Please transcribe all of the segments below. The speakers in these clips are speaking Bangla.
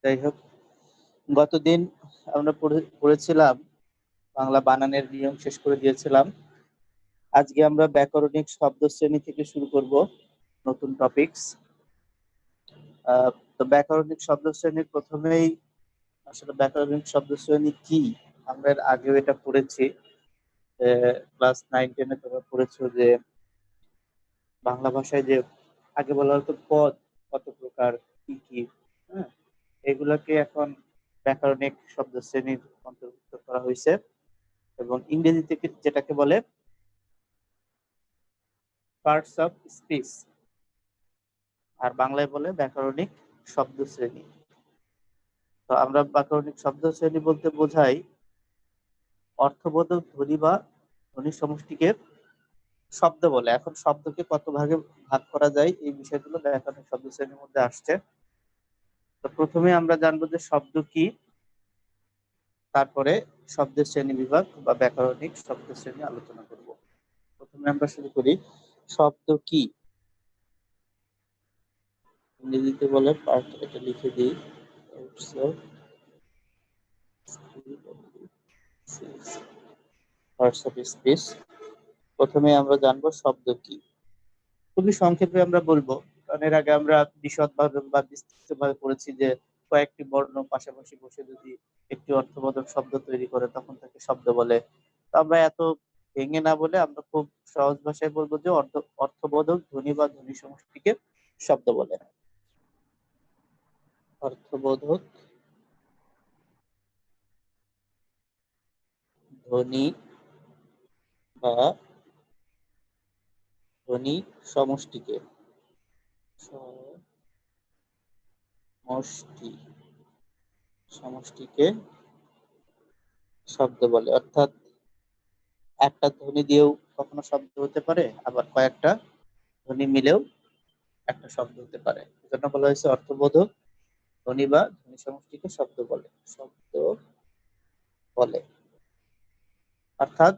যাই হোক, গতদিন আমরা পড়েছিলাম বাংলা বানানের নিয়ম, শেষ করে দিয়েছিলাম। আজকে আমরা ব্যাকরণিক শব্দ শ্রেণী থেকে শুরু করব নতুন টপিকস। তো ব্যাকরণিক শব্দ শ্রেণীর প্রথমেই আসলে ব্যাকরণিক শব্দ শ্রেণী কি আমরা এর আগেও এটা পড়েছি। ক্লাস 9-10-এ তোমরা পড়েছো যে বাংলা ভাষায় যে আগে বলা হতো পদ কত প্রকার, কি কি, হ্যাঁ, এগুলোকে এখন ব্যাকরণিক শব্দ শ্রেণীর অন্তর্ভুক্ত করা হয়েছে। এবং ইংরেজিতে যেটাকে বলে পার্টস অফ স্পিচ, আর বাংলায় বলে ব্যাকরণিক শব্দ শ্রেণী। তো আমরা ব্যাকরণিক শব্দ শ্রেণী বলতে বোঝাই অর্থবোধক ধ্বনি বা ধ্বনি সমষ্টিকে শব্দ বলে। এখন শব্দকে কত ভাগে ভাগ করা যায় এই বিষয়গুলো ব্যাকরণিক শব্দ শ্রেণীর মধ্যে আসছে। তো প্রথমে আমরা জানবো যে শব্দ কি, তারপরে শব্দের শ্রেণী বিভাগ বা ব্যাকরণিক শব্দ শ্রেণী আলোচনা করব। প্রথমে আমরা শুরু করি শব্দ কি। ইংরেজিতে বলে পার্ট, এটা লিখে দিই, পার্টস অফ স্পিচ। প্রথমে আমরা জানবো শব্দ কি। খুবই সংক্ষেপে আমরা বলবো, কারণ এর আগে আমরা বিশদভাবে বা বিস্তৃতভাবে পড়েছি যে কয়েকটি বর্ণ পাশাপাশি বসে যদি একটি অর্থবোধক শব্দ তৈরি করে তখন তাকে শব্দ বলে। তো আমরা এত ভেঙে না বলে আমরা খুব সহজ ভাষায় বলবো যে অর্থবোধক ধ্বনি বা ধ্বনি সমষ্টিকে শব্দ বলে। অর্থবোধক ধ্বনি বা ধ্বনি সমষ্টিকে সমষ্টিকে শব্দ বলে। অর্থাৎ একটা ধ্বনি দিয়েও কখনো শব্দ হতে পারে, আবার কয়েকটা ধ্বনি মিলেও একটা শব্দ হতে পারে। এজন্য বলা হয়েছে অর্থবোধক ধ্বনি বা ধ্বনি সমষ্টিকে শব্দ বলে। অর্থাৎ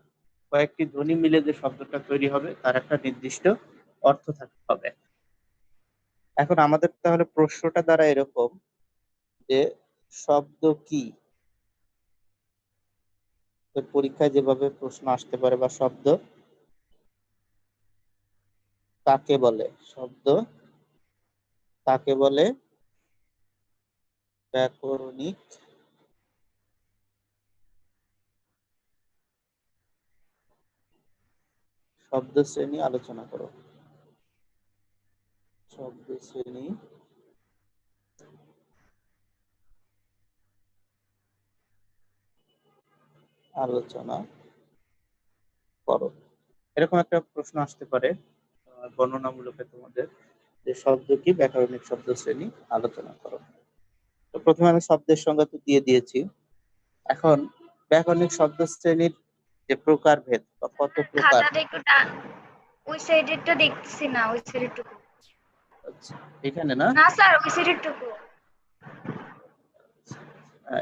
কয়েকটি ধ্বনি মিলে যে শব্দটা তৈরি হবে তার একটা নির্দিষ্ট অর্থ থাকতে হবে। এখন আমাদের তাহলে প্রশ্নটা দ্বারা এরকম যে শব্দ কি, পরীক্ষায় যেভাবে প্রশ্ন আসতে পারে, বা শব্দ কাকে বলে, শব্দ কাকে বলে ব্যাকরণিক শব্দ শ্রেণী আলোচনা করো। শব্দ শ্রেণী আলোচনা করো, এরকম একটা প্রশ্ন আসতে পারে বর্ণনামূলকে তোমাদের, যে শব্দ কি, ব্যাকরণিক শব্দ শ্রেণী আলোচনা করো। তো প্রথমে আমি শব্দের সংজ্ঞা তো দিয়ে দিয়েছি। এখন ব্যাকরণিক শব্দ শ্রেণীর যে প্রকারভেদ বা কত প্রকার, খাতাটা একটু ওই সাইডেরটা দেখতেছি না, ওই সাইডেরটুকু। আচ্ছা, এখানে না, না স্যার, ওই সাইডেরটুকু।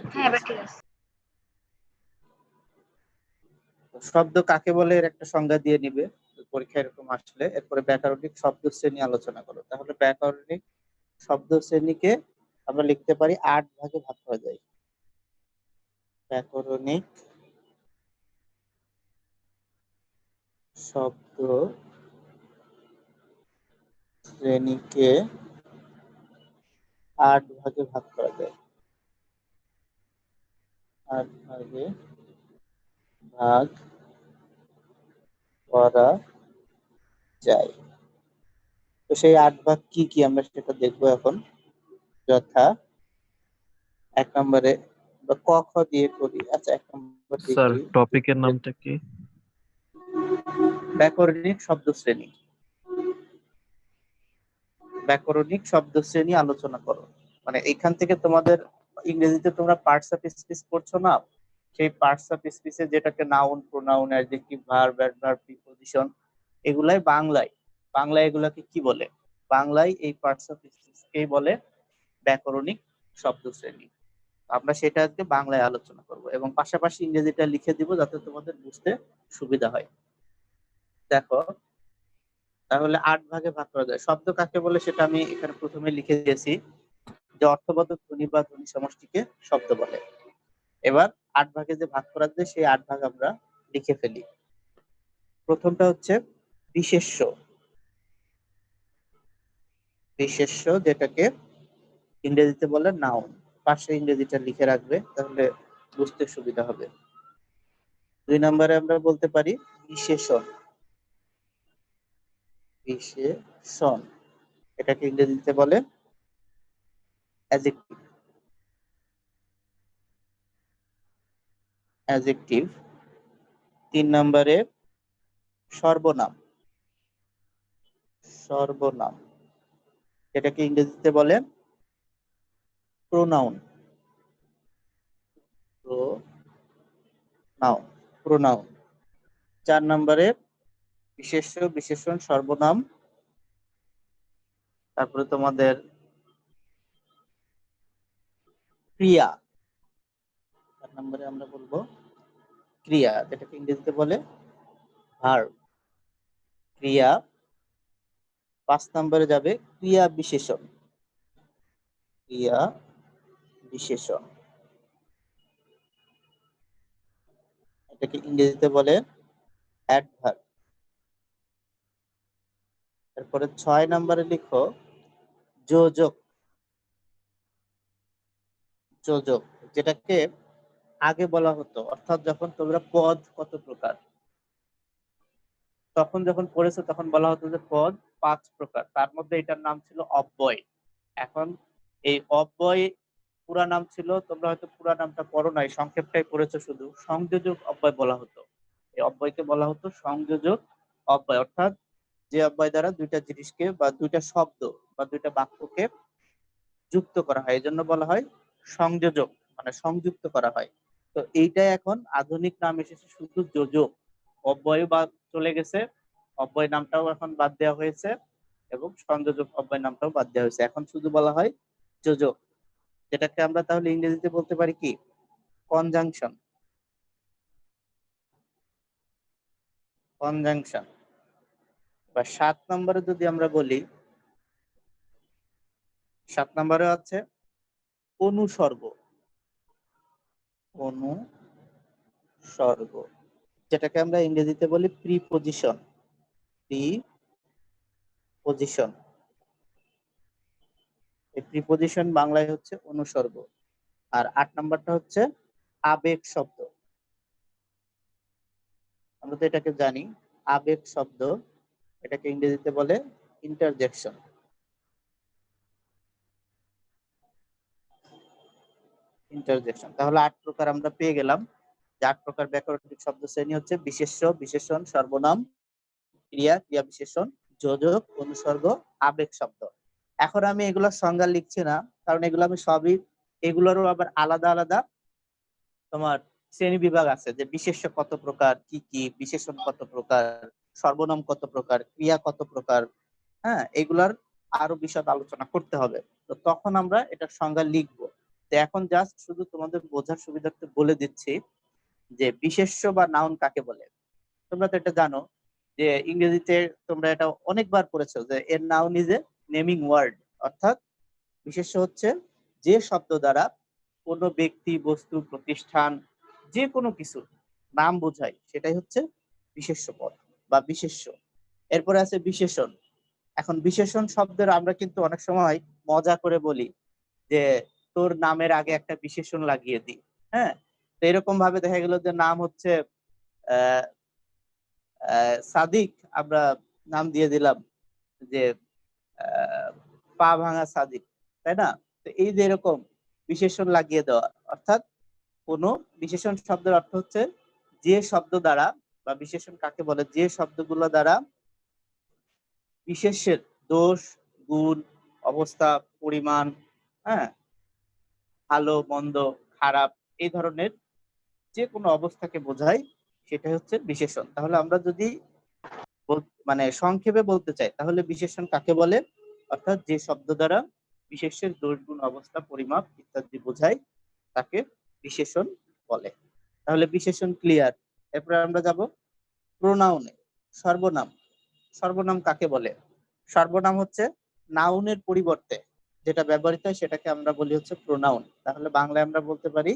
ঠিক হ্যাঁ, এবার আছে। ঠিক আছে। শব্দ কাকে বলে এর একটা সংজ্ঞা দিয়ে নিবে পরীক্ষা এরকম আসলে, এরপরে ব্যাকরণিক শব্দ শ্রেণী আলোচনা করো। তাহলে ব্যাকরণিক শব্দ শ্রেণীকে আমরা লিখতে পারি 8 ভাগে ভাগ করা যায়। ব্যাকরণিক শব্দ শ্রেণীকে 8 ভাগে ভাগ করা যায়। 8 ভাগে ভাগ করা যায়। তো সেই 8 ভাগ কি কি আমরা সেটা দেখবো এখন। যথা 1 নম্বরে ক খ দিয়ে করি। আচ্ছা, 1 নম্বর দিয়ে স্যার করি। টপিকের নামটা কি? ব্যাকরণিক শব্দ শ্রেণী। ব্যাকরণিক শব্দ শ্রেণী আলোচনা করো। মানে এখান থেকে তোমাদের ইংরেজিতে তোমরা পার্টস অফ স্পিচ পড়ছো না, সেই পার্টস অফ স্পিচে যেটাকে noun, pronoun, adjective, verb, adverb, preposition, এগুলাই বাংলায়, বাংলায় এগুলাকে কি বলে? বাংলায় এই পার্টস অফ স্পিচকেই বলে ব্যাকরণিক শব্দ শ্রেণী। আমরা সেটা আজকে বাংলায় আলোচনা করব এবং পাশাপাশি ইংরেজিটা লিখে দিব যাতে তোমাদের বুঝতে সুবিধা হয়। দেখো, তাহলে 8 ভাগে ভাগ করা যায়। শব্দ কাকে বলে সেটা আমি এখানে প্রথমে লিখে দিয়েছি, যে অর্থবোধক ধ্বনি বা ধ্বনি সমষ্টিকে শব্দ বলে। এবার 8 ভাগে যে ভাগ করা যায় সেই 8 ভাগ আমরা লিখে ফেলি। প্রথমটা হচ্ছে বিশেষ্য। বিশেষ্য যেটাকে ইংরেজিতে বলে নাউন। পাশে ইংরেজিটা লিখে রাখবে, তাহলে বুঝতে সুবিধা হবে। 2 নম্বরে আমরা বলতে পারি বিশেষণ। বিশেষণ এটাকে ইংরেজিতে বলে অ্যাডজেক্টিভ। অ্যাডজেক্টিভ। 3 নম্বরে সর্বনাম। সর্বনাম এটাকে ইংরেজিতে বলে প্রোনাউন। প্রোনাউন। প্রোনাউন। 4 নম্বরে বিশেষ্য, বিশেষণ, সর্বনাম, তারপরে তোমাদের ক্রিয়া। 4 নম্বরে আমরা বলবো ক্রিয়া, যেটাকে ইংরেজিতে বলে ভার্ব। ক্রিয়া। 5 নম্বরে যাবে ক্রিয়া বিশেষণ। ক্রিয়া বিশেষণ এটাকে ইংরেজিতে বলে অ্যাডভার্ব। তারপরে 6 নম্বরে লিখো যোজক। যোজক যেটাকে আগে বলা হতো, অর্থাৎ যখন তোমরা পদ কত প্রকার তখন যখন পড়েছো তখন বলা হতো যে পদ 5 প্রকার, তার মধ্যে এটার নাম ছিল অব্যয়। এখন এই অব্যয় পুরা নাম ছিল, তোমরা হয়তো পুরা নামটা পড়ো নাই, সংক্ষেপটাই পড়েছো, শুধু সংযোজক অব্যয় বলা হতো। এই অব্যয়কে বলা হতো সংযোজক অব্যয়, অর্থাৎ যে অব্যয় দ্বারা দুইটা জিনিসকে বা দুইটা শব্দ বা দুইটা বাক্যকে যুক্ত করা হয়, এই জন্য বলা হয় সংযোজক, মানে সংযুক্ত করা হয়। তো এইটাই এখন আধুনিক নাম এসেছে শুধু যোজক। অব্যয় বাদ চলে গেছে, অব্যয় নামটাও এখন বাদ দেওয়া হয়েছে এবং সংযোজক অব্যয় নামটাও বাদ দেওয়া হয়েছে, এখন শুধু বলা হয় যোজক, যেটাকে আমরা তাহলে ইংরেজিতে বলতে পারি কি কনজাংশন। কনজাংশন। বা 7 নম্বরে যদি আমরা বলি, 7 নম্বরে আছে অনুসর্গ। অনুসর্গ যেটাকে আমরা ইংরেজিতে বলি প্রিপজিশন। প্রিপজিশন। এই প্রিপজিশন বাংলায় হচ্ছে অনুসর্গ। আর 8 নাম্বারটা হচ্ছে আবেগ শব্দ। আমরা তো এটাকে জানি আবেগ শব্দ, এটাকে ইংরেজিতে বলে ইন্টারজেকশন। ইন্টারজেকশন। তাহলে 8 প্রকার আমরা পেয়ে গেলাম। যে 8 প্রকার ব্যাকরণিক শব্দ শ্রেণী হচ্ছে বিশেষ্য, বিশেষণ, সর্বনাম, ক্রিয়া, ক্রিয়া বিশেষণ, যোজক, অনুসর্গ, আবেগ শব্দ। এখন আমি এগুলোর সংজ্ঞা লিখছি না, কারণ এগুলো আমি সবই, এগুলোরও আবার আলাদা আলাদা তোমার শ্রেণী বিভাগ আছে, যে বিশেষ্য কত প্রকার, কি কি বিশেষণ কত প্রকার, সর্বনাম কত প্রকার, ক্রিয়া কত প্রকার, হ্যাঁ, এগুলার আরো বিশদ আলোচনা করতে হবে। তো তখন আমরা এটার সংজ্ঞা লিখবো। তো এখন জাস্ট শুধু তোমাদের বোঝার সুবিধার্থে বলে দিচ্ছি যে বিশেষ্য বা নাউন কাকে বলে। তোমরা তো এটা জানো যে ইংরেজিতে তোমরা এটা অনেকবার পড়েছো যে এর noun is a naming word, অর্থাৎ বিশেষ্য হচ্ছে যে শব্দ দ্বারা কোনো ব্যক্তি, বস্তু, প্রতিষ্ঠান, যে কোনো কিছু নাম বোঝায়, সেটাই হচ্ছে বিশেষ্য পদ বা বিশেষ্য। এরপরে আছে বিশেষণ। এখন বিশেষণ শব্দের আমরা কিন্তু অনেক সময় মজা করে বলি যে তোর নামের আগে একটা বিশেষণ লাগিয়ে দিই, হ্যাঁ। তো এরকম ভাবে দেখা গেল যে নাম হচ্ছে আহ সাদিক, আমরা নাম দিয়ে দিলাম যে আহ, পা ভাঙা সাদিক, তাই না? তো এই যে এরকম বিশেষণ লাগিয়ে দেওয়া, অর্থাৎ কোনো বিশেষণ শব্দের অর্থ হচ্ছে যে শব্দ দ্বারা, বা বিশেষণ কাকে বলে, যে শব্দগুলো দ্বারা বিশেষের দোষ, গুণ, অবস্থা, পরিমাণ, হ্যাঁ, ভালো, মন্দ, খারাপ, এই ধরনের যে কোনো অবস্থাকে বোঝায়, সেটা হচ্ছে বিশেষণ। তাহলে আমরা যদি মানে সংক্ষেপে বলতে চাই, তাহলে বিশেষণ কাকে বলে? অর্থাৎ যে শব্দ দ্বারা বিশেষের দোষ, গুণ, অবস্থা, পরিমাপ ইত্যাদি বোঝায়, তাকে বিশেষণ বলে। তাহলে বিশেষণ ক্লিয়ার। এরপরে আমরা যাব প্রোনাউনে, সর্বনাম। সর্বনাম কাকে বলে? সর্বনাম হচ্ছে নাউনের পরিবর্তে যেটা ব্যবহৃত হয়, সেটাকে আমরা বলি হচ্ছে প্রোনাউন। তাহলে বাংলায় আমরা বলতে পারি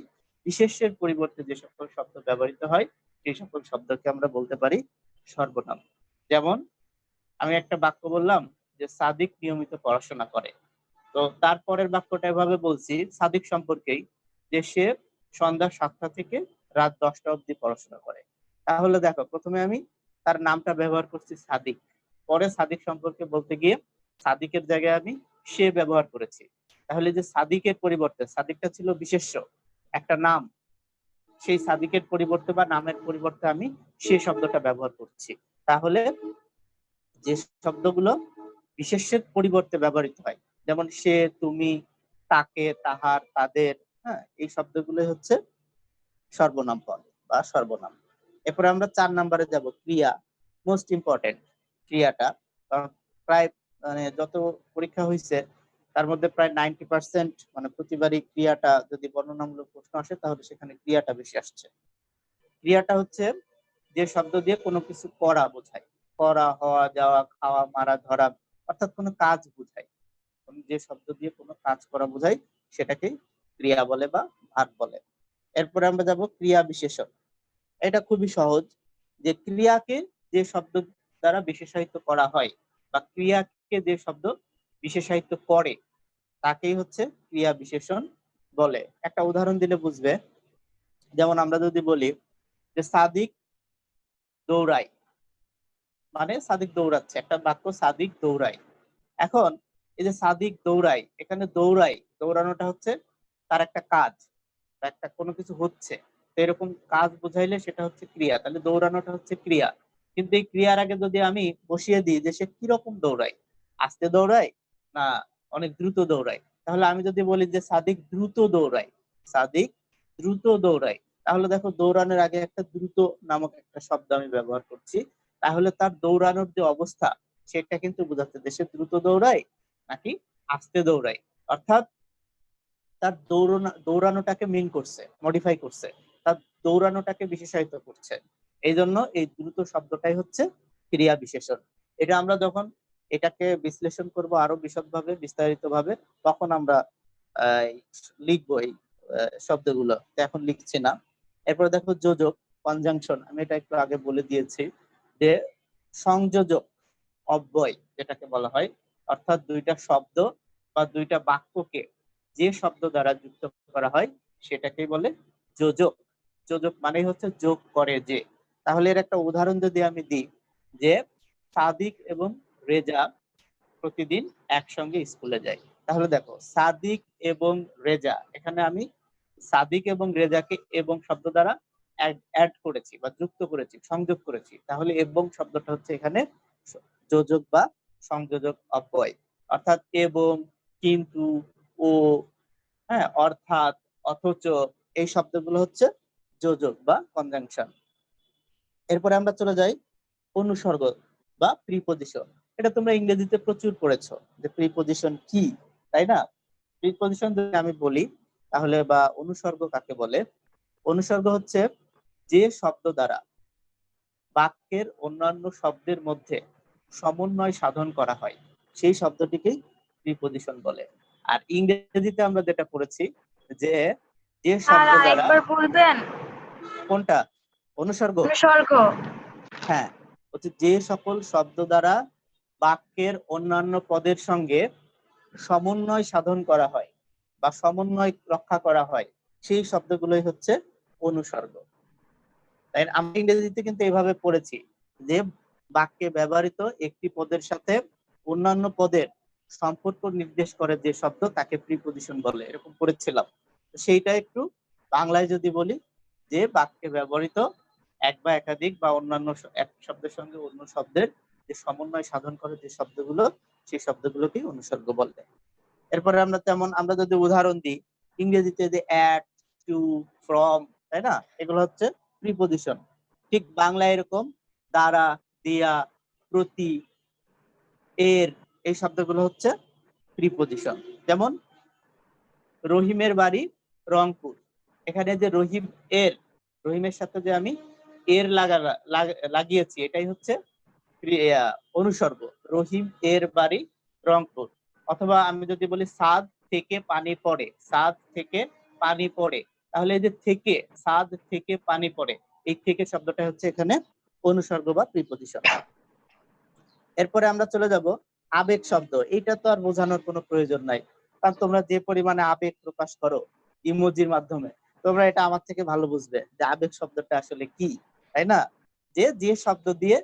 বিশেষ্যের পরিবর্তে যে সকল শব্দ ব্যবহৃত হয়, সেই সকল শব্দকে আমরা বলতে পারি সর্বনাম। যেমন আমি একটা বাক্য বললাম যে সাদিক নিয়মিত পড়াশোনা করে, তো তারপরের বাক্যটা এভাবে বলছি সাদিক সম্পর্কেই, যে সে সন্ধ্যা 7টা থেকে রাত 10টা অবধি পড়াশোনা করে। তাহলে দেখো, প্রথমে আমি তার নামটা ব্যবহার করছি সাদিক, পরে সাদিক সম্পর্কে বলতে গিয়ে সাদিকের জায়গায় আমি সে ব্যবহার করেছি। তাহলে যে সাদিকের পরিবর্তে, সাদিকটা ছিল বিশেষ্য, একটা নাম, সেই সাদিকের পরিবর্তে বা নামের পরিবর্তে আমি সে শব্দটা ব্যবহার করছি। তাহলে যে শব্দগুলো বিশেষ্যের পরিবর্তে ব্যবহৃত হয়, যেমন সে, তুমি, তাকে, তাহার, তাদের, হ্যাঁ, এই শব্দগুলো হচ্ছে সর্বনাম পদ বা সর্বনাম। এরপরে আমরা 4 নম্বরে যাব, ক্রিয়া। মোস্ট ইম্পর্টেন্ট ক্রিয়াটা, কারণ প্রায় মানে যত পরীক্ষা হয়েছে তার মধ্যে প্রায় 90% মানে প্রতিবারই ক্রিয়াটা যদি বর্ণনামূলক প্রশ্ন আসে, তাহলে সেখানে ক্রিয়াটা বেশি আসছে। ক্রিয়াটা হচ্ছে যে শব্দ দিয়ে কোনো কিছু করা বোঝায়, করা, হওয়া, যাওয়া, খাওয়া, মারা, ধরা, অর্থাৎ কোনো কাজ বোঝায়। যে শব্দ দিয়ে কোনো কাজ করা বোঝায়, সেটাকেই ক্রিয়া বলে বা ভার্ব বলে। এরপরে আমরা যাব ক্রিয়া বিশেষণ। এটা খুবই সহজ, যে ক্রিয়াকে যে শব্দ দ্বারা বিশেষায়িত করা হয় বা ক্রিয়াকে যে শব্দ বিশেষায়িত করে, তাকেই হচ্ছে ক্রিয়া বিশেষণ বলে। একটা উদাহরণ দিলে বুঝবে। যেমন আমরা যদি বলি যে সাদিক দৌড়ায়, মানে সাদিক দৌড়াচ্ছে, একটা বাক্য সাদিক দৌড়ায়। এখন এই যে সাদিক দৌড়ায়, এখানে দৌড়ানোটা হচ্ছে তার একটা কাজ, একটা কোনো কিছু হচ্ছে, তো এরকম কাজ বোঝাইলে সেটা হচ্ছে ক্রিয়া। তাহলে দৌড়ানোটা হচ্ছে ক্রিয়া। কিন্তু এই ক্রিয়ার আগে যদি আমি বসিয়ে দিই যে সে কিরকম দৌড়ায়, আস্তে দৌড়ায় না অনেক দ্রুত দৌড়ায়, তাহলে আমি যদি বলি যে সাদিক দ্রুত দৌড়ায়, সাদিক দ্রুত দৌড়ায়, তাহলে দেখো দৌড়ানোর আগে একটা দ্রুত নামক একটা শব্দ আমি ব্যবহার করছি। তাহলে তার দৌড়ানোর যে অবস্থা, সেটা কিন্তু বোঝাচ্ছে যে সে দ্রুত দৌড়ায় নাকি আস্তে দৌড়ায়। অর্থাৎ তার দৌড়ানোটাকে মিন করছে, মডিফাই করছে, তার দৌড়ানোটাকে বিশেষায়িত করছে। এই জন্য এই দ্রুত শব্দটাই হচ্ছে ক্রিয়া বিশেষণ। এটা আমরা যখন এটাকে বিশ্লেষণ করব আরো বিশদভাবে, বিস্তারিত ভাবে, তখন আমরা আহ, লিখবো এই শব্দগুলো, তো এখন লিখছি না। এরপরে দেখো যোজক, কনজাংশন। আমি এটা একটু আগে বলে দিয়েছি যে সংযোজক অব্যয় যেটাকে বলা হয়, অর্থাৎ দুইটা শব্দ বা দুইটা বাক্যকে যে শব্দ দ্বারা যুক্ত করা হয়, সেটাকেই বলে যোজক। যোজক মানে হচ্ছে যোগ করে যে। তাহলে এর একটা উদাহরণ যদি আমি দিই, যে সাদিক এবং রেজা প্রতিদিন একসঙ্গে স্কুলে যায়। তাহলে দেখো সাদিক এবং রেজা, এখানে আমি সাদিক এবং রেজাকে এবং শব্দ দ্বারা অ্যাড করেছি বা যুক্ত করেছি, সংযোগ করেছি। তাহলে এবং শব্দটা হচ্ছে এখানে যোজক বা সংযোজক অব্যয়। অর্থাৎ এবং, কিন্তু, ও, হ্যাঁ, অর্থাৎ, অথচ, এই শব্দগুলো হচ্ছে যোজক বা কনজাংশন। এরপরে আমরা চলে যাই অনুসর্গ বা প্রিপজিশন। এটা তোমরা ইংরেজিতে প্রচুর পড়েছো যে প্রিপজিশন কি, তাই না? প্রিপজিশন যদি আমি বলি তাহলে, বা অনুসর্গ কাকে বলে? অনুসর্গ হচ্ছে যে শব্দ দ্বারা বাক্যের অন্যান্য শব্দের মধ্যে সমন্বয় সাধন করা হয়, সেই শব্দটিকেই প্রিপজিশন বলে। আর ইংরেজিতে আমরা যেটা পড়েছি যে যে আর শব্দ দ্বারা, আরেকবার বলবেন? কোনটা? অনুসর্গ। অনুসর্গ। হ্যাঁ, হচ্ছে যে সকল শব্দ দ্বারা বাক্যের অন্যান্য পদের সঙ্গে সমন্বয় সাধন করা হয় বা সমন্বয় রক্ষা করা হয়, সেই শব্দগুলোই হচ্ছে অনুসর্গ। তাই আমরা ইংরেজিতে কিন্তু এভাবে পড়েছি যে বাক্যে ব্যবহৃত একটি পদের সাথে অন্যান্য পদের সম্পর্ক নির্দেশ করে যে শব্দ, তাকে প্রিপজিশন বলে, এরকম পড়েছিলাম। সেইটা একটু বাংলায় যদি বলি, যে বাক্যে ব্যবহৃত এক বা একাধিক বা অন্যান্য এক শব্দের সঙ্গে অন্য শব্দের যে সমন্বয় সাধন করে যে শব্দগুলো, সেই শব্দগুলোকে অনুসর্গ বলে। এরপরে আমরা যদি উদাহরণ দিই, ইংরেজিতে যে অ্যাট, টু, ফ্রম, তাই না, এগুলো হচ্ছে প্রিপজিশন। ঠিক বাংলায় এরকম দ্বারা, দিয়া, প্রতি, এর, এই শব্দগুলো হচ্ছে প্রিপজিশন। যেমন রহিমের বাড়ি রংপুর, এখানে যে রহিমের সাথে যে আমি এর লাগিয়েছি, এটাই হচ্ছে অনুসর্গ। রহিম এর বাড়ি রংপুর। অথবা আমি যদি বলি সাদ থেকে পানি পড়ে, সাদ থেকে পানি পড়ে, তাহলে এই যে থেকে, সাদ থেকে পানি পড়ে, এই থেকে শব্দটা হচ্ছে এখানে অনুসর্গ বা প্রিপজিশন। এরপরে আমরা চলে যাব আবেগ শব্দ। এইটা তো আর বোঝানোর কোনো প্রয়োজন নাই, কারণ তোমরা যে পরিমাণে আবেগ প্রকাশ করো ইমোজির মাধ্যমে, তোমরা এটা আমার থেকে ভালো বুঝবে যে আবেগ শব্দটা আসলে কি, তাই না? যে শব্দ দিয়ে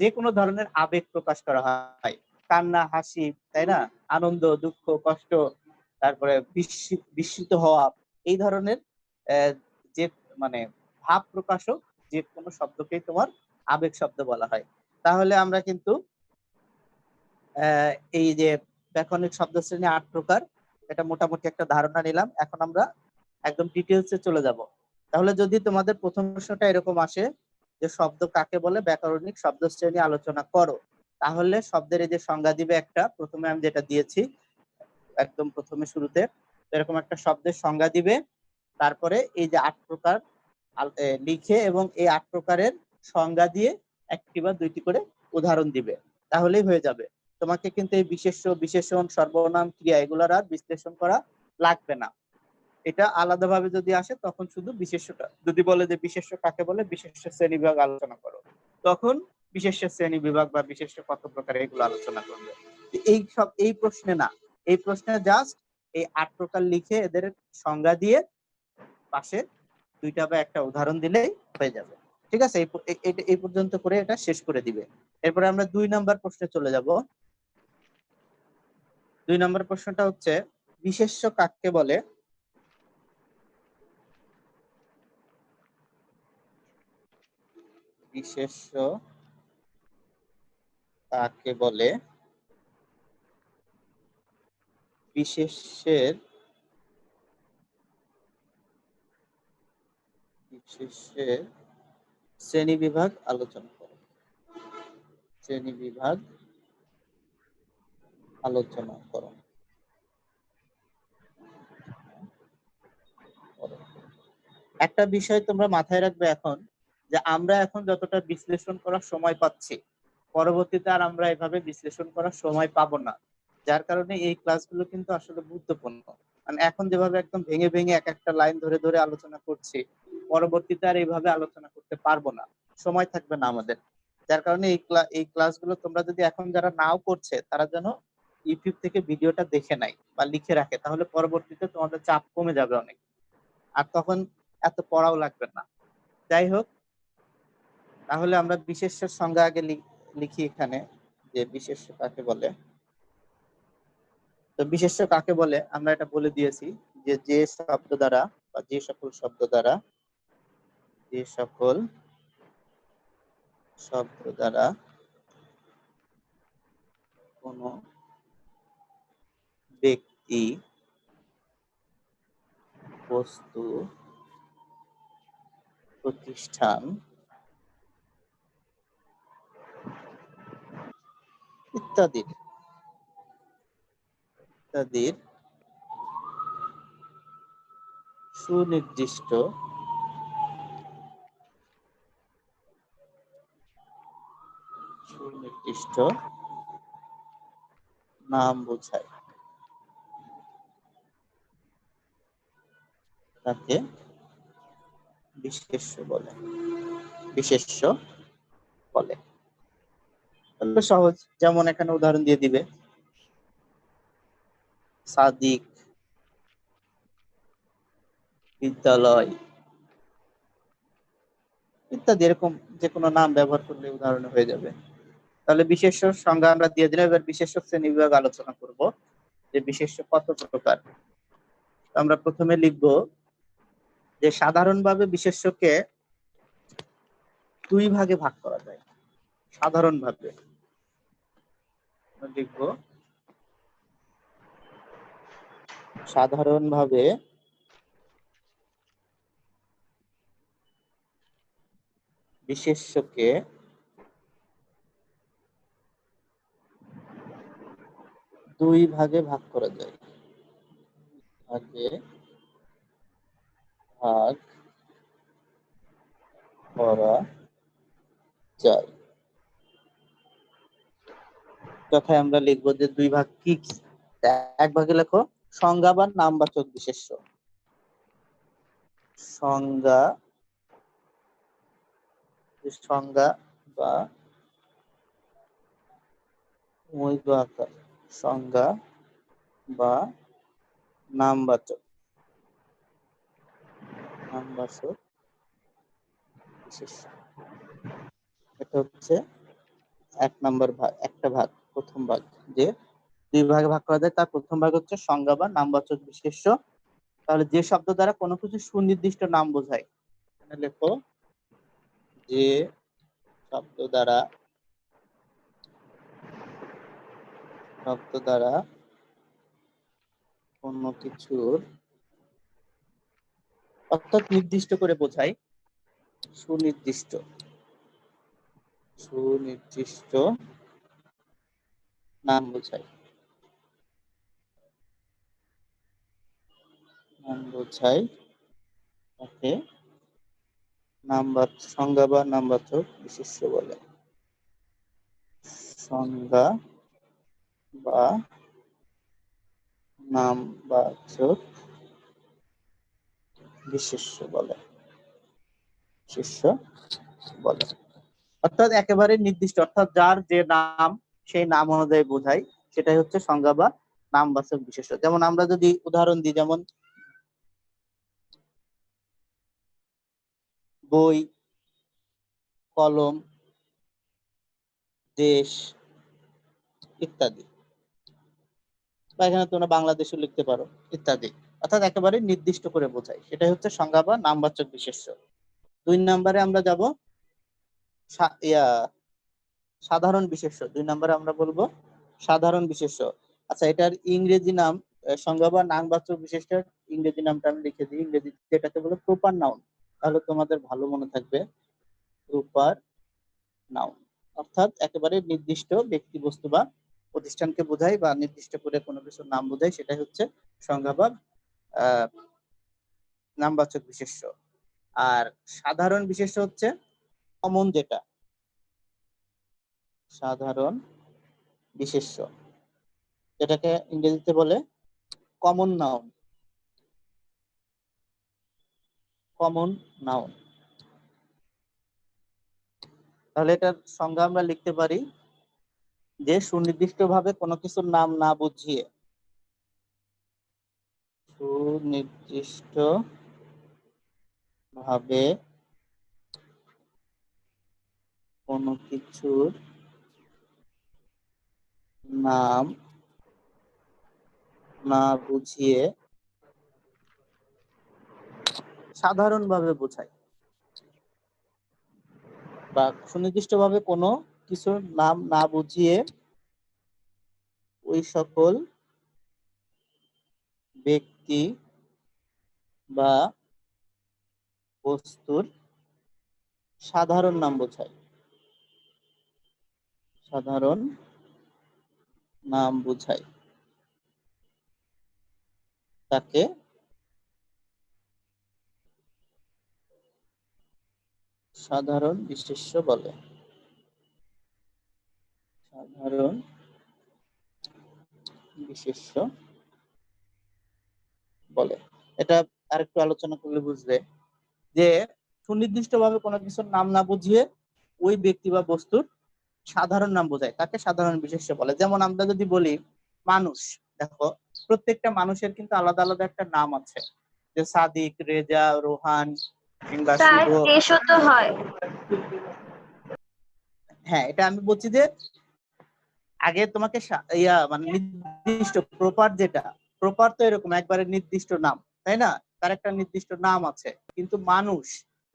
যে কোনো ধরনের আবেগ প্রকাশ করা হয়, কান্না, হাসি, তাই না, আনন্দ, দুঃখ, কষ্ট, তারপরে বিস্মিত হওয়া, এই ধরনের যে মানে ভাব প্রকাশক যে কোনো শব্দকেই তোমার আবেগ শব্দ বলা হয়। তাহলে আমরা কিন্তু এই যে ব্যাকরণিক শব্দ শ্রেণী ৮ প্রকার, এটা মোটামুটি একটা ধারণা নিলাম। এখন আমরা একদম ডিটেলসে চলে যাব। তাহলে যদি তোমাদের প্রথম প্রশ্নটা এরকম আসে যে শব্দ কাকে বলে, ব্যাকরণিক শব্দ শ্রেণী আলোচনা করো, তাহলে শব্দের এই যে সংজ্ঞা দিবে একটা, প্রথমে আমি যেটা দিয়েছি একদম প্রথমে শুরুতে, এরকম একটা শব্দের সংজ্ঞা দিবে, তারপরে এই যে ৮ প্রকার লিখে এবং এই ৮ প্রকারের সংজ্ঞা দিয়ে একটি বা দুইটি করে উদাহরণ দিবে, তাহলেই হয়ে যাবে। তোমাকে কিন্তু এই বিশেষ্য, বিশেষণ, সর্বনাম, ক্রিয়া এগুলোর আর বিশ্লেষণ করা লাগবে না। এটা আলাদাভাবে যদি আসে তখন শুধু বিশেষ্যটা, যদি বলে যে বিশেষ্য কাকে বলে, বিশেষ্য শ্রেণী বিভাগ আলোচনা করো, তখন বিশেষ্য শ্রেণী বিভাগ বা বিশেষ্য কত প্রকার এগুলো আলোচনা করবে। এই প্রশ্নে না, এই প্রশ্নে জাস্ট এই ৮ প্রকার লিখে এদের সংজ্ঞা দিয়ে পাশে দুইটা বা একটা উদাহরণ দিলেই হয়ে যাবে। ঠিক আছে, এই পর্যন্ত করে এটা শেষ করে দিবে। এরপরে আমরা ২ নাম্বার প্রশ্নে চলে যাব। ২ নাম্বার প্রশ্নটা হচ্ছে বিশেষ্য কাকে বলে। বিশেষ্য কাকে বলে, বিশেষ্যের শ্রেণী বিভাগ আলোচনা করো। শ্রেণী বিভাগ আলোচনা করো। একটা বিষয় তোমরা মাথায় রাখবে এখন, যে আমরা এখন যতটা বিশ্লেষণ করার সময় পাচ্ছি, পরবর্তীতে আর আমরা এভাবে বিশ্লেষণ করার সময় পাবো না। যার কারণে এই ক্লাসগুলো কিন্তু আসলে গুরুত্বপূর্ণ। মানে এখন যেভাবে একদম ভেঙে ভেঙে এক একটা লাইন ধরে ধরে আলোচনা করছি, পরবর্তীতে আর এইভাবে আলোচনা করতে পারবো না, সময় থাকবে না আমাদের। যার কারণে এই ক্লাসগুলো তোমরা যদি এখন যারা নাও করছে, তারা যেন ইউটিউব থেকে ভিডিওটা দেখে নেয় বা লিখে রাখে, তাহলে পরবর্তীতে তোমাদের চাপ কমে যাবে অনেক, আর তখন এত পড়াও লাগবে না। যাই হোক, তাহলে আমরা বিশেষ্যের সংজ্ঞা আগে লিখি এখানে, যে বিশেষ্য কাকে বলে। তো বিশেষ্য কাকে বলে আমরা এটা বলে দিয়েছি, যে শব্দ দ্বারা বা যে সকল শব্দ দ্বারা কোনো ব্যক্তি, বস্তু, প্রতিষ্ঠান ইত্যাদির সুনির্দিষ্ট নাম বোঝায়, তাকে বিশেষ্য বলে। সহজ, যেমন এখানে উদাহরণ দিয়ে দিবে, সাদিক, বিদ্যালয় ইত্যাদি, এরকম যে কোনো নাম ব্যবহার করলে উদাহরণ হয়ে যাবে। তাহলে বিশেষ্য সংজ্ঞা আমরা দিয়ে দিলাম। এবার বিশেষ্য শ্রেণী বিভাগ আলোচনা করব, যে বিশেষ্য কত প্রকার। আমরা প্রথমে লিখব যে সাধারণভাবে বিশেষ্যকে 2 ভাগে ভাগ করা যায়। সাধারণভাবে লিখব সাধারণভাবে বিশেষ্যকে দুই ভাগে ভাগ করা যায়। ভাগ করা যায়। কথায় আমরা লিখবো যে দুই ভাগ কি কি। এক ভাগে লেখো সংজ্ঞা বা নামবাচক বিশেষ্য। সংজ্ঞা বা আকার সংজ্ঞা বা নামবাচক বিশেষ্য। এটা হচ্ছে এক নম্বর ভাগ, একটা ভাগ, প্রথম ভাগ যে দুই ভাগে ভাগ করা যায়। তার প্রথম ভাগ হচ্ছে সংজ্ঞা বা নামবাচক বিশেষ্য। তাহলে যে শব্দ দ্বারা কোনো কিছু সুনির্দিষ্ট নাম বোঝায়, এখানে লেখো যে শব্দ দ্বারা কোনো কিছুর অর্থাৎ নির্দিষ্ট করে বোঝায়, সুনির্দিষ্ট নাম বোঝায়, তাকে সংজ্ঞা বা নামবাচক বিশেষ্য বলে। সংজ্ঞা বা নামবাচক বিশেষ্য বলে। অর্থাৎ একেবারে নির্দিষ্ট, অর্থাৎ যার যে নাম সেই নাম অনুযায়ী বোঝায়, সেটাই হচ্ছে সংজ্ঞা বা নামবাচক বিশেষ্য। যেমন আমরা যদি উদাহরণ দিই, যেমন বই, কলম, দেশ ইত্যাদি, বা এখানে তোমরা বাংলাদেশও লিখতে পারো ইত্যাদি। অর্থাৎ একেবারে নির্দিষ্ট করে বোঝায়, সেটাই হচ্ছে সংজ্ঞা বা নামবাচক বিশেষ্য। 2 নম্বরে আমরা যাব সাধারণ বিশেষ্য। 2 নম্বরে আমরা বলবো সাধারণ বিশেষ্য। আচ্ছা, এটার ইংরেজি নাম, সংজ্ঞা বা নামবাচক বিশেষ্যের ইংরেজি নামটা আমি লিখে দিই। ইংরেজি যেটাকে বলে প্রপার নাউন, তাহলে তোমাদের ভালো মনে থাকবে। প্রপার নাউন অর্থাৎ একেবারে নির্দিষ্ট ব্যক্তি, বস্তু বা প্রতিষ্ঠানকে বোঝায়, বা নির্দিষ্ট করে কোনো কিছুর নাম বোঝায়, সেটাই হচ্ছে সংজ্ঞা বা নামবাচক বিশেষ্য। আর সাধারণ বিশেষ্য হচ্ছে কমন, যেটা সাধারণ বিশেষ্য, যেটাকে ইংরেজিতে বলে কমন নাউন। তাহলে এটার সংজ্ঞা আমরা লিখতে পারি যে সুনির্দিষ্টভাবে কোনো কিছুর নাম না বুঝিয়ে, সুনির্দিষ্টভাবে কোনো কিছুর নাম না বুঝিয়ে সাধারণভাবে বোঝায়, বা সুনির্দিষ্টভাবে কোনো কিছুর নাম না বুঝিয়ে ওই সকল ব্যক্তি বা বস্তুর সাধারণ নাম বোঝায়, তাকে সাধারণ বিশেষ্য বলে। এটা আরেকটু আলোচনা করলে বুঝবে যে সুনির্দিষ্টভাবে কোনো কিছুর নাম না বুঝিয়ে ওই ব্যক্তি বা বস্তুর সাধারণ নাম বোঝায়, তাকে সাধারণ বিশেষ্য বলে। যেমন আমরা যদি বলি মানুষ, দেখো প্রত্যেকটা মানুষের কিন্তু আলাদা আলাদা একটা নাম আছে, যে সাদিক, রেজা, রোহান কিংবা স্যার শুভ। দেশও তো হয়। হ্যাঁ, এটা আমি বলছি যে আগে তোমাকে মানে নির্দিষ্ট প্রপার তো এরকম একবারে নির্দিষ্ট নাম, তাই না? তার একটা নির্দিষ্ট নাম আছে। কিন্তু মানুষ,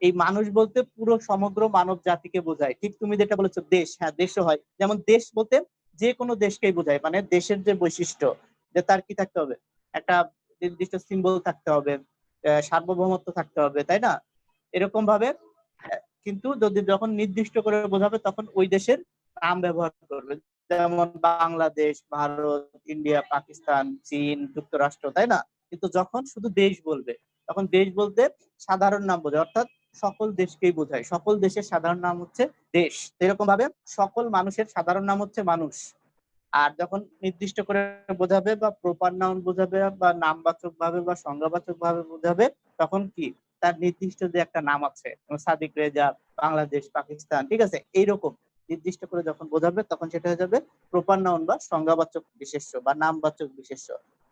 এই মানুষ বলতে পুরো সমগ্র মানব জাতিকে বোঝায়। ঠিক তুমি যেটা বলেছো দেশ, হ্যাঁ দেশও হয়। যেমন দেশ বলতে যে কোনো দেশকেই বোঝায়, মানে দেশের যে বৈশিষ্ট্য, যে তার কি থাকতে হবে, একটা নির্দিষ্ট সিম্বল থাকতে হবে, সার্বভৌমত্ব থাকতে হবে, তাই না? এরকম ভাবে কিন্তু যদি যখন নির্দিষ্ট করে বোঝাবে তখন ওই দেশের নাম ব্যবহার করবে, যেমন বাংলাদেশ, ভারত, ইন্ডিয়া, পাকিস্তান, চীন, যুক্তরাষ্ট্র, তাই না? কিন্তু যখন শুধু দেশ বলবে তখন দেশ বলতে সাধারণ নাম বোঝায়, অর্থাৎ সকল দেশকেই বোঝায়। সকল দেশের সাধারণ নাম হচ্ছে দেশ। এরকম ভাবে সকল মানুষের সাধারণ নাম হচ্ছে মানুষ। আর যখন নির্দিষ্ট করে বোঝাবে বা প্রপার নাউন বোঝাবে বা নামবাচক ভাবে বা সংজ্ঞাবাচক ভাবে বোঝাবে, তখন কি তার নির্দিষ্ট যে একটা নাম আছে, সাদিক রেজা, বাংলাদেশ, পাকিস্তান, ঠিক আছে, এইরকম নির্দিষ্ট করে যখন বোঝাবে তখন সেটা হয়ে যাবে প্রপার নাউন বা সংজ্ঞাবাচক বিশেষ্য বা নামবাচক বিশেষ্য।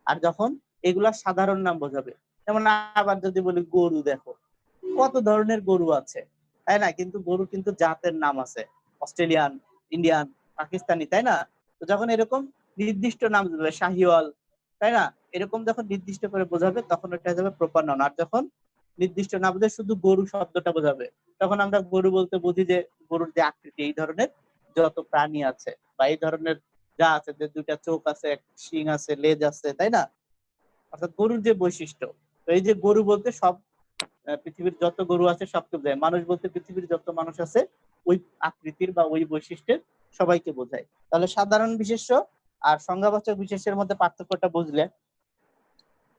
আর যখন এগুলা সাধারণ নাম বোঝাবে, যেমন আবার যদি বলি গরু, দেখো কত ধরনের গরু আছে, তাই না? কিন্তু গরু কিন্তু জাতের নাম আছে, অস্ট্রেলিয়ান, ইন্ডিয়ান, পাকিস্তানি, তাই না? তো যখন এরকম নির্দিষ্ট নাম দেবে, শাহিওয়াল, তাই না, এরকম যখন নির্দিষ্ট করে বোঝাবে তখন ওটা হয়ে যাবে প্রপার নাউন। আর যখন নির্দিষ্ট না বোঝাবে শুধু গরু শব্দটা বোঝাবে, তখন আমরা গরু বলতে বুঝি যে গরুর যে আকৃতি, এই ধরনের যত প্রাণী আছে বা এই ধরনের যা আছে, যে দুইটা চোখ আছে, শিং আছে, লেজ আছে, তাই না, অর্থাৎ গরুর যে বৈশিষ্ট্য। তো এই যে গরু বলতে সব পৃথিবীর যত গরু আছে সবকে বোঝায়। মানুষ বলতে পৃথিবীর যত মানুষ আছে ওই আকৃতির বা ওই বৈশিষ্ট্যের সবাইকে বোঝায়। তাহলে সাধারণ বিশেষ্য আর সংজ্ঞাবাচক বিশেষ্যের মধ্যে পার্থক্যটা বুঝলে।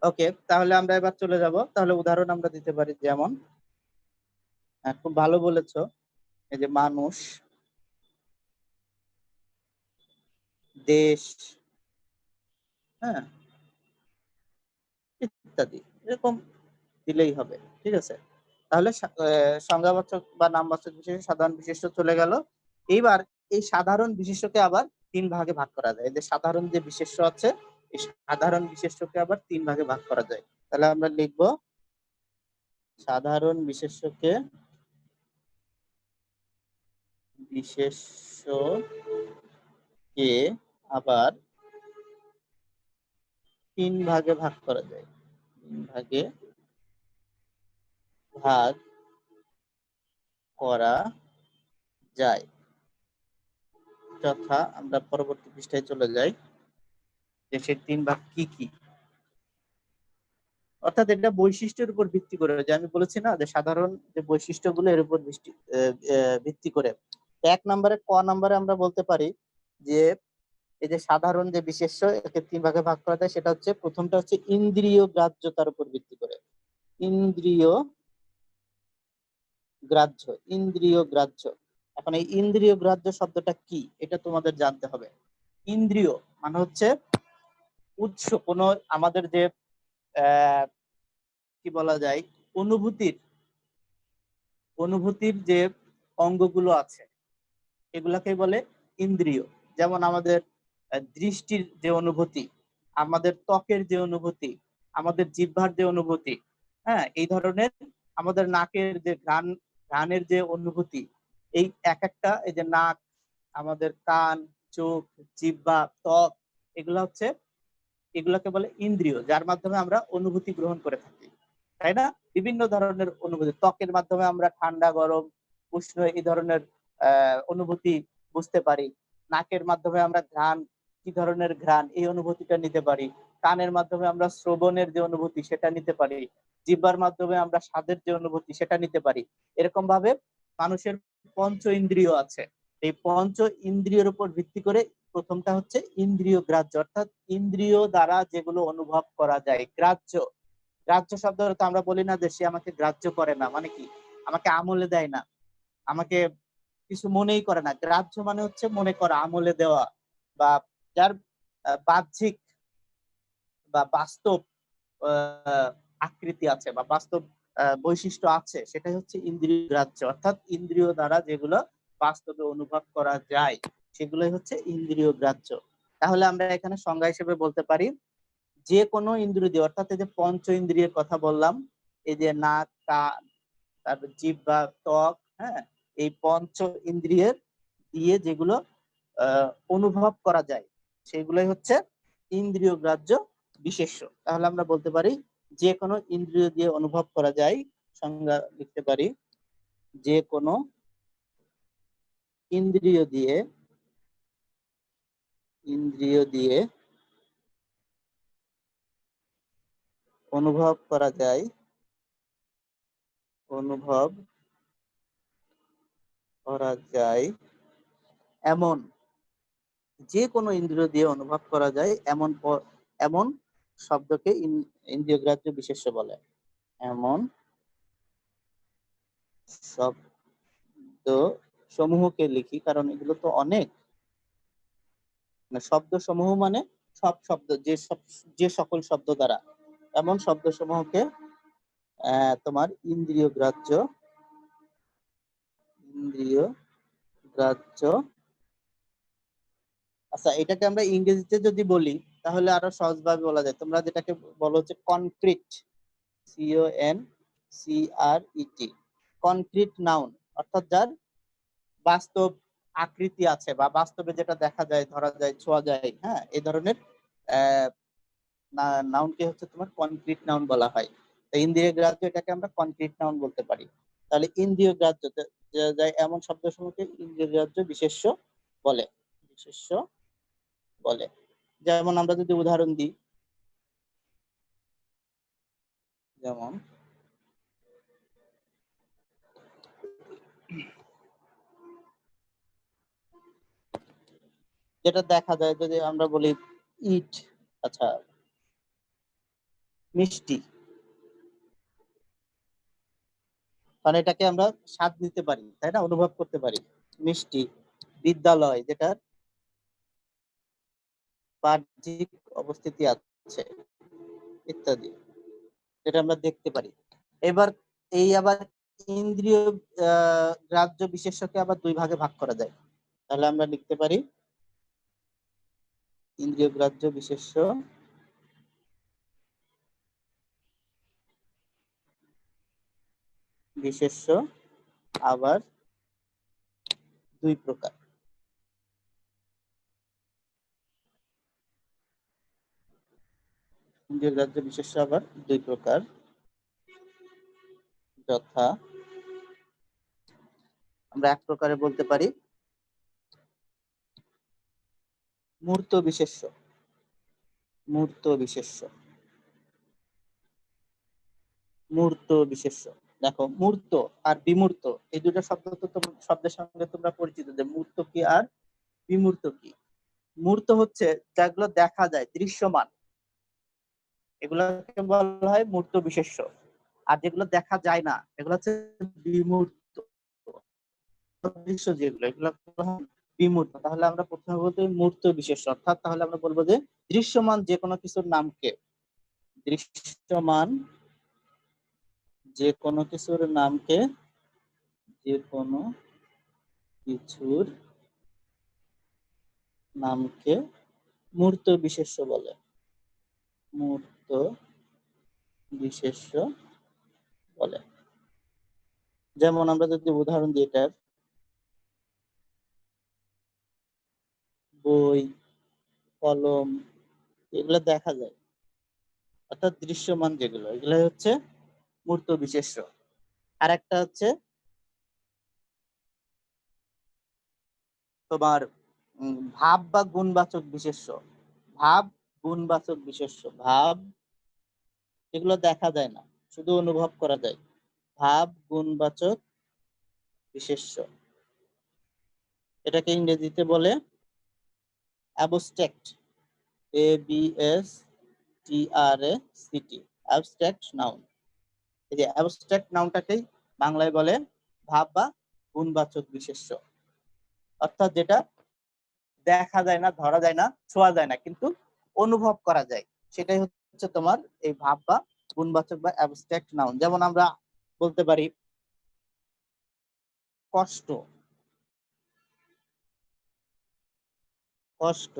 ওকে, তাহলে আমরা এবার চলে যাব। তাহলে উদাহরণ আমরা দিতে পারি, যেমন খুব ভালো বলেছো, এই যে মানুষ, দেশ, হ্যাঁ, ইত্যাদি, এরকম দিলেই হবে, ঠিক আছে? তাহলে সংজ্ঞাবাচক বা নামবাচক বিশেষ্য, সাধারণ বিশেষ্য চলে গেল। এইবার এই সাধারণ বিশেষ্যকে আবার তিন ভাগে ভাগ করা যায়। এই যে সাধারণ যে বিশেষ্য আছে, এই সাধারণ বিশেষ্যকে আবার তিন ভাগে ভাগ করা যায়। তাহলে আমরা লিখব সাধারণ বিশেষ্যকে আবার তিন ভাগে ভাগ করা যায়। তিন ভাগে ভাগ করা যায়। যথা, আমরা পরবর্তী পৃষ্ঠায় চলে যাই, যে সেই তিন ভাগ কি কি। অর্থাৎ এটা বৈশিষ্ট্যের উপর ভিত্তি করে, যে আমি বলেছি না যে সাধারণ যে বৈশিষ্ট্যগুলো এর উপর ভিত্তি করে। এক নম্বরে, ক নম্বরে আমরা বলতে পারি যে এই যে সাধারণ যে বিশেষ্য, একে তিন ভাগে ভাগ করা যায়। সেটা হচ্ছে, প্রথমটা হচ্ছে ইন্দ্রিয় গ্রাহ্যতার উপর ভিত্তি করে। ইন্দ্রিয় গ্রাহ্য, ইন্দ্রিয় গ্রাহ্য। এখন এই ইন্দ্রিয় গ্রাহ্য শব্দটা কি, এটা তোমাদের জানতে হবে। ইন্দ্রিয় মানে হচ্ছে উৎস, কোন আমাদের যে কি বলা যায়, অনুভূতির অনুভূতির যে অঙ্গগুলো আছে এগুলাকে বলে ইন্দ্রিয়। যেমন আমাদের দৃষ্টির যে অনুভূতি, আমাদের ত্বকের যে অনুভূতি, আমাদের জিহ্বার যে অনুভূতি, হ্যাঁ, এই ধরনের আমাদের নাকের যে ঘ্রাণের যে অনুভূতি, এই এক একটা, এই যে নাক, আমাদের কান, চোখ, জিহ্বা, ত্বক, এগুলা হচ্ছে, এগুলাকে বলে ইন্দ্রিয়, যার মাধ্যমে আমরা অনুভূতি গ্রহণ করে থাকি, তাই না? বিভিন্ন ধরনের অনুভূতি, ত্বকের মাধ্যমে আমরা ঠান্ডা, গরম, উষ্ণ, এই ধরনের অনুভূতি বুঝতে পারি। নাকের মাধ্যমে আমরা ঘ্রাণ, কি ধরনের ঘ্রাণ, এই অনুভূতিটা নিতে পারি। কানের মাধ্যমে আমরা শ্রবণের যে অনুভূতি সেটা নিতে পারি। জিহ্বার মাধ্যমে আমরা স্বাদের যে অনুভূতি সেটা নিতে পারি। এরকম ভাবে মানুষের পঞ্চ ইন্দ্রিয় আছে। এই পঞ্চ ইন্দ্রিয়ের উপর ভিত্তি করে প্রথমটা হচ্ছে ইন্দ্রিয় গ্রাহ্য, অর্থাৎ ইন্দ্রিয় দ্বারা যেগুলো অনুভব করা যায়। গ্রাহ্য, গ্রাহ্য শব্দ তো আমরা বলি না যে সে আমাকে গ্রাহ্য করে না, মানে কি, আমাকে আমলে দেয় না, আমাকে কিছু মনেই করে না। গ্রাহ্য মানে হচ্ছে মনে করা, আমলে দেওয়া, বা যার বাহ্যিক বা বাস্তব আকৃতি আছে বা বাস্তব বৈশিষ্ট্য আছে, সেটাই হচ্ছে ইন্দ্রিয় গ্রাহ্য। অর্থাৎ ইন্দ্রিয় দ্বারা যেগুলো বাস্তবে অনুভব করা যায় সেগুলোই হচ্ছে ইন্দ্রিয় গ্রাহ্য। তাহলে আমরা এখানে সংজ্ঞা হিসেবে বলতে পারি, যে কোনো ইন্দ্রিয় দিয়ে, অর্থাৎ এই যে পঞ্চ ইন্দ্রিয়ের কথা বললাম, এই যে নাক, কান, তারপর জিহ্বা বা ত্বক, হ্যাঁ, এই পঞ্চ ইন্দ্রিয়ের দিয়ে যেগুলো অনুভব করা যায় সেগুলোই হচ্ছে ইন্দ্রিয় গ্রাহ্য বিশেষ্য। তাহলে আমরা বলতে পারি যে কোনো ইন্দ্রিয় দিয়ে অনুভব করা যায়। সংজ্ঞা লিখতে পারি, যে কোনো ইন্দ্রিয় দিয়ে ইন্দ্রিয় দিয়ে অনুভব করা যায়, অনুভব করা যায় এমন, যে কোনো ইন্দ্রিয় দিয়ে অনুভব করা যায় এমন এমন শব্দকে ইন্দ্রিয়গ্রাহ্য বিশেষ্য বলে। এমন শব্দ সমূহকে লিখি, কারণ এগুলো তো অনেক, শব্দ সমূহ মানে সব শব্দ, যে সকল শব্দ দ্বারা, এমন শব্দ সমূহকে তোমার ইন্দ্রিয় গ্রাহ্য আচ্ছা, এটাকে আমরা ইংরেজিতে যদি বলি তাহলে আরো সহজভাবে বলা যায়। তোমরা যেটাকে বলো হচ্ছে কনক্রিট, CONCRET, কনক্রিট নাউন, অর্থাৎ যার বাস্তব আকৃতি আছে বা বাস্তবে যেটা দেখা যায়, ধরা যায়, ছোঁয়া যায়, হ্যাঁ, এই ধরনের নাউনকে হচ্ছে তোমার কনক্রিট নাউন বলা হয়। তো ইন্দ্রিয় গ্রাহ্য এটাকে আমরা কনক্রিট নাউন বলতে পারি। তাহলে ইন্দ্রিয় গ্রাহ্য এমন শব্দসমূহকে ইন্দ্রিয় গ্রাহ্য বিশেষ্য বলে, বিশেষ্য বলে। যেমন আমরা যদি উদাহরণ দিই, যেমন যেটা দেখা যায়, যদি আমরা বলি ইট, আচ্ছা, মিষ্টি, কারণ এটাকে আমরা স্বাদ নিতে পারি, তাই না, অনুভব করতে পারি। মিষ্টি, বিদ্যালয়, যেটার বাহ্যিক অবস্থিতি আছে, ইত্যাদি, যেটা আমরা দেখতে পারি। এবার আবার ইন্দ্রিয় গ্রাহ্য বিশেষ্যকে আবার দুই ভাগে ভাগ করা যায়। তাহলে আমরা লিখতে পারি ইন্দ্রিয় গ্রাহ্য বিশেষ্য বিশেষ্য আবার দুই প্রকার। ইন্দ্রিয় গ্রাহ্য বিশেষ্য আবার দুই প্রকার, যথা আমরা এক প্রকারে বলতে পারি মূর্ত বিশেষ্য। মূর্ত বিশেষ্য, মূর্ত বিশেষ্য। দেখো, মূর্ত আর বিমূর্ত এই দুটো শব্দ তো শব্দের সঙ্গে তোমরা পরিচিত, যে মূর্ত কি আর বিমূর্ত কি। মূর্ত হচ্ছে যেগুলো দেখা যায়, দৃশ্যমান, এগুলোকে বলা হয় মূর্ত বিশেষ্য। আর যেগুলো দেখা যায় না এগুলো হচ্ছে বিমূর্ত, অদৃশ্য যেগুলো, এগুলো বিমূর্ত। তাহলে আমরা প্রথমে বলতে মূর্ত বিশেষ্য, অর্থাৎ তাহলে আমরা বলবো যে দৃশ্যমান যে কোনো কিছুর নামকে, দৃশ্যমান যে কোনো কিছুর নামকে, যে কোনো কিছুর নামকে মূর্ত বিশেষ্য বলে, মূর্ত বিশেষ্য বলে। যেমন আমরা যদি উদাহরণ দিই, এটার বই, কলম, এগুলো দেখা যায়, অর্থাৎ দৃশ্যমান যেগুলো, এগুলো হচ্ছে মূর্ত বিশেষ্য। আর একটা হচ্ছে তোমার ভাব বা গুণবাচক বিশেষ্য। ভাব, গুণবাচক বিশেষ্য। ভাব, এগুলো দেখা যায় না, শুধু অনুভব করা যায়। ভাব, গুণবাচক বিশেষ্য, এটাকে ইংরেজিতে বলে অ্যাবস্ট্রাক্ট, ABSTRACT, অ্যাবস্ট্রাক্ট নাউন। এই যে অ্যাবস্ট্রাক্ট নাউনটাকেই বাংলায় বলে ভাব বা গুণবাচক বিশেষ্য, অর্থাৎ যেটা দেখা যায় না, ধরা যায় না, ছোঁয়া যায় না, কিন্তু অনুভব করা যায়, সেটাই হচ্ছে তোমার এই ভাব বা গুণবাচক বা অ্যাবস্ট্রাক্ট নাউন। যেমন আমরা বলতে পারি কষ্ট, কষ্ট,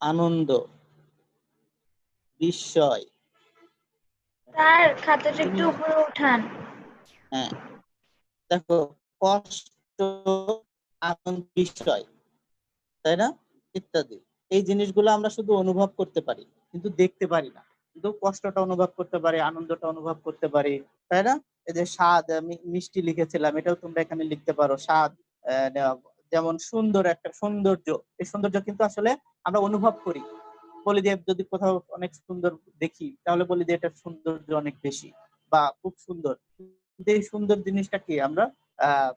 আনন্দ, বিস্ময়। স্যার খাতাটা একটু উপরে উঠান। হ্যাঁ, দেখো, কষ্ট, আনন্দ, বিস্ময়, তাই না, ইত্যাদি, এই জিনিসগুলো আমরা শুধু অনুভব করতে পারি, কিন্তু দেখতে পারি না। কিন্তু কষ্টটা অনুভব করতে পারি, আনন্দটা অনুভব করতে পারি, তাই না। এই যে স্বাদ, আমি মিষ্টি লিখেছিলাম, এটাও তোমরা এখানে লিখতে পারো স্বাদ। যেমন সুন্দর, একটা সৌন্দর্য, এই সৌন্দর্য কিন্তু আসলে আমরা অনুভব করি, বলি যে যদি কোথাও অনেক সুন্দর দেখি তাহলে বলি যে এটা সৌন্দর্য অনেক বেশি বা খুব সুন্দর। কিন্তু এই সুন্দর জিনিসটা কি আমরা আহ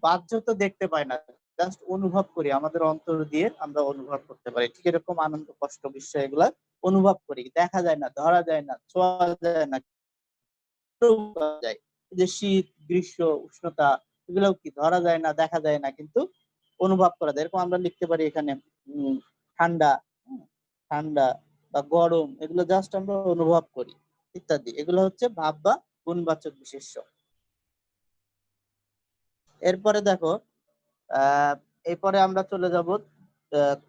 বাহ্য তো দেখতে পাই না, জাস্ট অনুভব করি, আমাদের অন্তর দিয়ে আমরা অনুভব করতে পারি। ঠিক এরকম আনন্দ কষ্ট বিস্ময় এগুলা অনুভব করি, দেখা যায় না, ধরা যায় না, ছোঁয়া যায় না, করা যায়। এই যে শীত গ্রীষ্ম উষ্ণতা এগুলোও কি ধরা যায় না, দেখা যায় না, কিন্তু অনুভব করা যায়। এরকম আমরা লিখতে পারি এখানে ঠান্ডা, ঠান্ডা বা গরম, এগুলো জাস্ট আমরা অনুভব করি ইত্যাদি। এগুলো হচ্ছে ভাব বা গুণবাচক বিশেষ্য। এরপরে দেখো এরপরে আমরা চলে যাব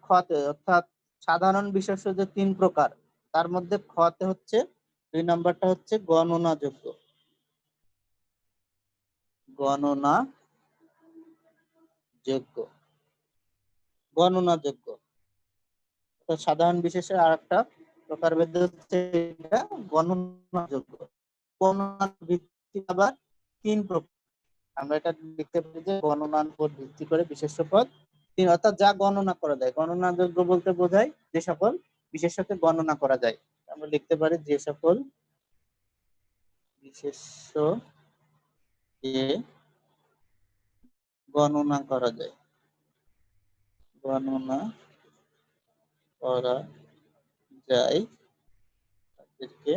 খতে, অর্থাৎ সাধারণ বিশেষ্য যে 3 প্রকার, তার মধ্যে খতে হচ্ছে 2 নম্বরটা হচ্ছে গণনাযোগ্য। গণনাযোগ্য, গণনাযোগ্য অর্থাৎ সাধারণ বিশেষের আর একটা প্রকারভেদ হচ্ছে এটা গণনাযোগ্য। গণনার ভিত্তি আবার 3 প্রকার। আমরা এটা লিখতে পারি যে গণনার উপর ভিত্তি করে বিশেষ্য পদ 3, অর্থাৎ যা গণনা করা যায়। গণনাযোগ্য বলতে বোঝায় যে সকল বিশেষ্যকে গণনা করা যায়। আমরা লিখতে পারি যে সকল বিশেষ্য গণনা করা যায়, গণনা করা যায় তাদেরকে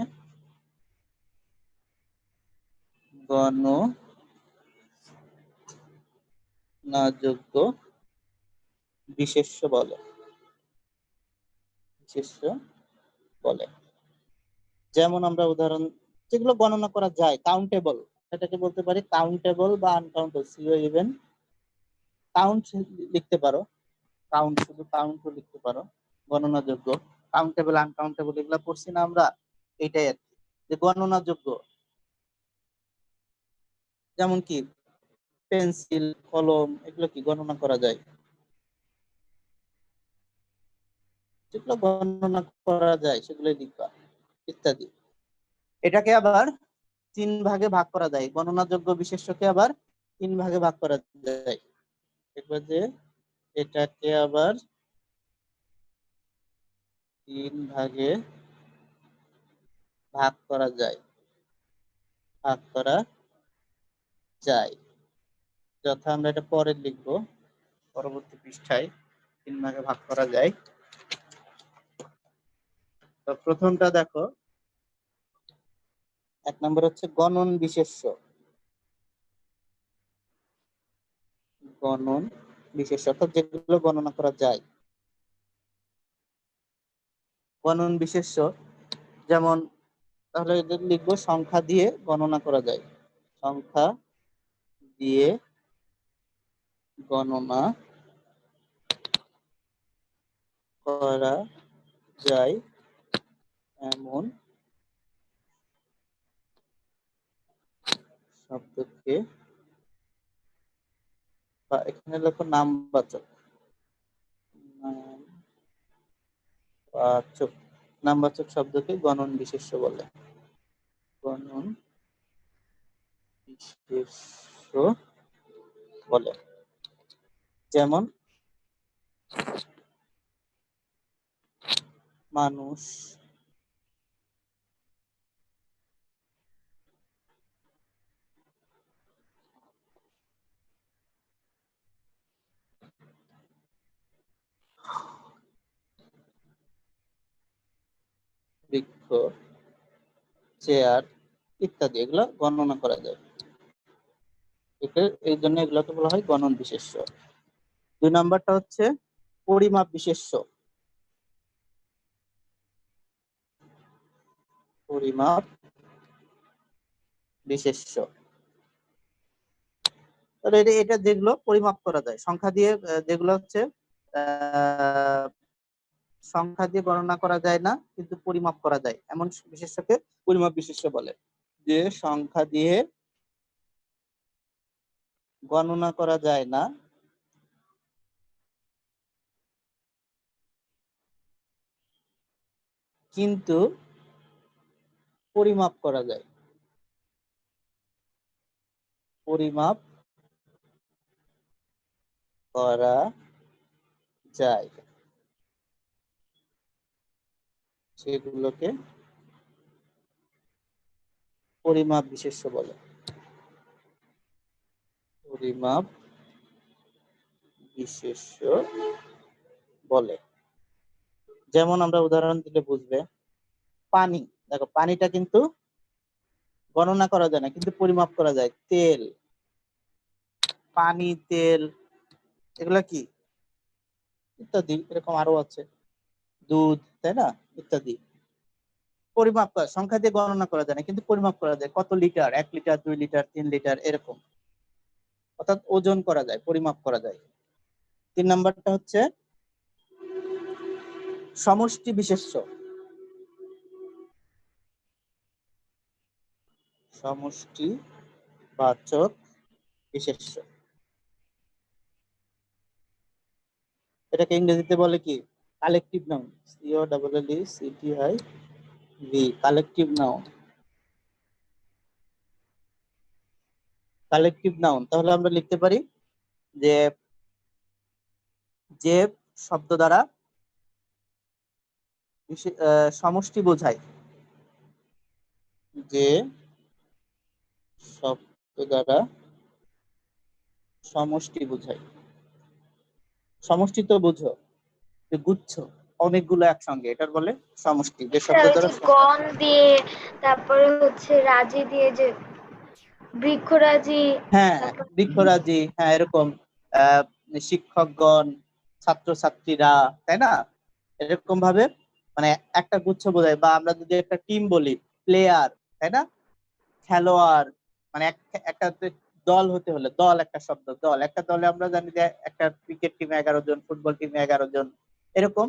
গণনাযোগ্য বিশেষ্য বলে, বিশেষ্য বলে। যেমন আমরা উদাহরণ, যেগুলো গণনা করা যায়, কাউন্টেবল, এটাকে বলতে পারি কাউন্টেবল বা আনকাউন্টেবল। সিও ইভেন কাউন্ট লিখতে পারো, কাউন্ট, শুধু কাউন্টও লিখতে পারো। গণনাযোগ্য, কাউন্টেবল আনকাউন্টেবল এগুলা পড়ছি না আমরা, এটাই আর কি, যে গণনাযোগ্য। যেমন কি পেন্সিল কলম, এগুলো কি গণনা করা যায়, যেগুলো গণনা করা যায় সেগুলো লিখবা ইত্যাদি। এটাকে আবার 3 ভাগে ভাগ করা যায়, গণনাযোগ্য বিশেষ্যকে আবার 3 ভাগে ভাগ করা যায়। দেখবে যে এটাকে আবার 3 ভাগে ভাগ করা যায়, ভাগ করা যায়। যথা আমরা এটা পরে লিখবো পরবর্তী পৃষ্ঠায়, 3 ভাগে ভাগ করা যায়। তো প্রথমটা দেখো, 1 নম্বর হচ্ছে গণন বিশেষ্য। গণন বিশেষ্য অর্থাৎ যেগুলো গণনা করা যায়। গণন বিশেষ্য যেমন, তাহলে এদের লিখবো সংখ্যা দিয়ে গণনা করা যায়, সংখ্যা দিয়ে গণনা করা যায় এমন শব্দকে, বা এখানে লেখো নামবাচক, নামবাচক, নামবাচক শব্দকে গণন বিশেষ্য বলে, গণন বিশেষ্য বলে। যেমন মানুষ, বৃক্ষ, চেয়ার ইত্যাদি, এগুলো গণনা করা যায়। এই জন্য এগুলোকে বলা হয় গণন বিশেষ্য। 2 নম্বরটা হচ্ছে পরিমাপ বিশেষ্য। পরিমাপ বিশেষ্য, তাহলে এটা যেগুলো পরিমাপ করা যায় সংখ্যা দিয়ে, যেগুলো হচ্ছে আহ সংখ্যা দিয়ে গণনা করা যায় না কিন্তু পরিমাপ করা যায় এমন বিশেষ্যকে পরিমাপ বিশেষ্য বলে। যে সংখ্যা দিয়ে গণনা করা যায় না কিন্তু পরিমাপ করা যায়, পরিমাপ করা যায়। সেগুলোকে পরিমাপ বিশেষ্য বলে। পরিমাপ বিশেষ্য বলে। যেমন আমরা উদাহরণ দিলে বুঝবে, পানি, দেখো পানিটা কিন্তু গণনা করা যায় না কিন্তু পরিমাপ করা যায়। তেল, পানি, তেল, এগুলা কি ইত্যাদি, এরকম আরো আছে, দুধ, তাই না, ইত্যাদি। পরিমাপ করা, সংখ্যা দিয়ে গণনা করা যায় না কিন্তু পরিমাপ করা যায়, কত লিটার, 1 লিটার, 2 লিটার, 3 লিটার, এরকম। অর্থাৎ ওজন করা যায়, পরিমাপ করা যায়। 3 নাম্বারটা হচ্ছে সমষ্টি বিশেষ্য। সমষ্টি বাচক বিশেষ্য, এটাকে ইংরেজিতে বলে কি, collective noun. COLLECTIV, collective noun. Collective noun, তাহলে আমরা লিখতে পারি যে যে শব্দ দ্বারা সমষ্টি বোঝায়, যে শব্দ দ্বারা সমষ্টি বোঝায়। সমষ্টি তো বুঝো, যে গুচ্ছ, অনেকগুলো একসঙ্গে, এটার বলে সমষ্টি। যে শব্দ দ্বারা গণ দিয়ে, তারপরে হচ্ছে রাজি দিয়ে, যে বৃক্ষরাজি, হ্যাঁ, তারপর বৃক্ষরাজি, হ্যাঁ এরকম, শিক্ষকগণ, ছাত্রছাত্রীরা, তাই না, এরকম ভাবে মানে একটা গুচ্ছ বোঝায়। বা আমরা যদি একটা টিম বলি, প্লেয়ার, তাই না, খেলোয়াড়, মানে একটা দল হতে হলে, দল একটা শব্দ, দল, একটা দলে আমরা জানি যে একটা ক্রিকেট টিমে 11 জন, ফুটবল টিমে 11 জন, এরকম।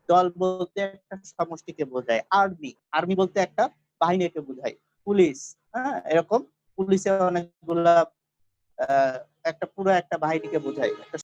দল বলতে একটা সমষ্টিকে বোঝায়। আর্মি, আর্মি বলতে একটা বাহিনীকে বোঝায়। পুলিশ, হ্যাঁ এরকম, পুলিশে অনেকগুলা একটা পুরো একটা বাহিনীকে বোঝায়, একটা